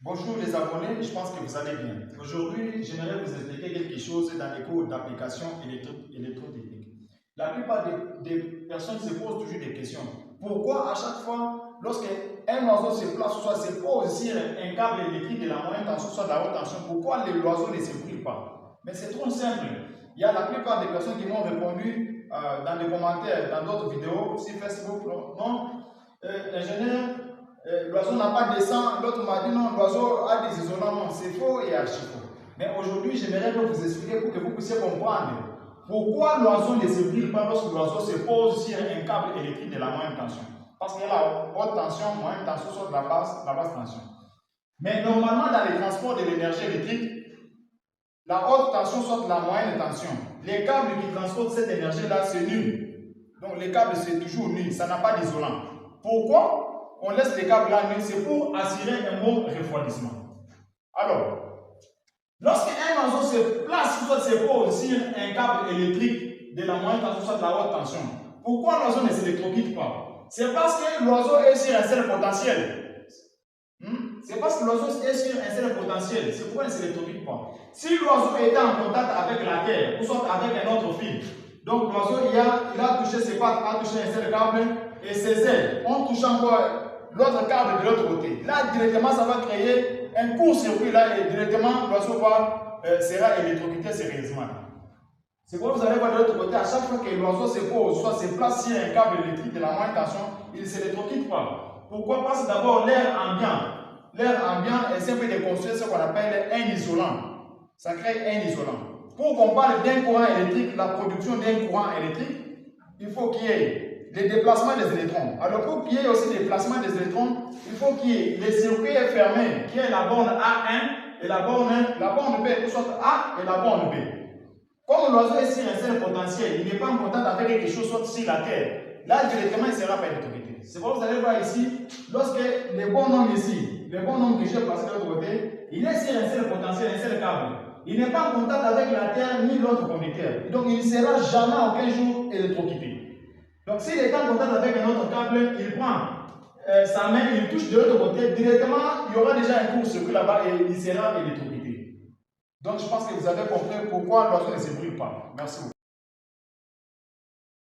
Bonjour les abonnés, je pense que vous allez bien. Aujourd'hui, j'aimerais vous expliquer quelque chose dans les cours d'application électrotechnique. La plupart des personnes se posent toujours des questions. Pourquoi à chaque fois, lorsqu'un oiseau se place, soit se pose sur un câble électrique de la moyenne tension, soit de la haute tension, pourquoi l'oiseau ne se brûle pas? Mais c'est trop simple. Il y a la plupart des personnes qui m'ont répondu dans des commentaires, dans d'autres vidéos, sur Facebook, non, l'ingénieur, l'oiseau n'a pas de sang, l'autre m'a dit non, l'oiseau a des isolements, c'est faux et archi faux. Mais aujourd'hui, j'aimerais vous expliquer pour que vous puissiez comprendre pourquoi l'oiseau ne se brûle pas lorsque l'oiseau se pose sur un câble électrique de la moyenne tension. Parce qu'il y a la haute tension, moyenne tension, soit de la basse tension. Mais normalement, dans les transports de l'énergie électrique, la haute tension soit de la moyenne tension. Les câbles qui transportent cette énergie-là, c'est nul. Donc les câbles, c'est toujours nul, ça n'a pas d'isolant. Pourquoi on laisse les câbles là nus? C'est pour assurer un bon refroidissement. Alors, lorsqu'un oiseau se place, soit se pose sur un câble électrique de la moyenne tension, soit de la haute tension, pourquoi l'oiseau ne s'électrocute pas? C'est parce que l'oiseau est sur un seul potentiel. C'est parce que l'oiseau est sur un seul potentiel. C'est pourquoi il ne s'électrocute pas. Si l'oiseau était en contact avec la terre, ou soit avec un autre fil, donc l'oiseau il a touché ses pattes, a touché un seul câble, et ses ailes ont touché encore l'autre câble de l'autre côté. Là, directement, ça va créer un court-circuit là, et directement, l'oiseau sera électrocuté sérieusement. C'est pourquoi vous allez voir de l'autre côté, à chaque fois que l'oiseau se pose, soit se place sur un câble électrique de la moyenne tension, il ne s'électrocute pas. Pourquoi? Parce que d'abord, l'air ambiant est simple de construire ce qu'on appelle un isolant. Ça crée un isolant. Pour qu'on parle d'un courant électrique, la production d'un courant électrique, il faut qu'il y ait le déplacement des électrons. Alors pour qu'il y ait aussi le déplacement des électrons, il faut qu'il y ait le circuit fermé, qui est la borne A1 et la borne B, ou soit A et la borne B. Comme l'oiseau est sur un seul potentiel, il n'est pas en contact avec quelque chose soit sur la terre. Là, directement, il ne sera pas électrocuté. C'est pourquoi vous allez voir ici, lorsque le bon nombre ici, le bon nombre que j'ai placé de l'autre côté, il est sur un seul potentiel, un seul câble. Il n'est pas en contact avec la terre ni l'autre conducteur. Donc, il ne sera jamais aucun jour électrocuté. Donc, s'il est en contact avec un autre câble, il prend sa main, il touche de l'autre côté, directement, il y aura déjà un court-circuit là-bas et il sera électrocuté. Donc, je pense que vous avez compris pourquoi l'oiseau ne se brûle pas. Merci beaucoup.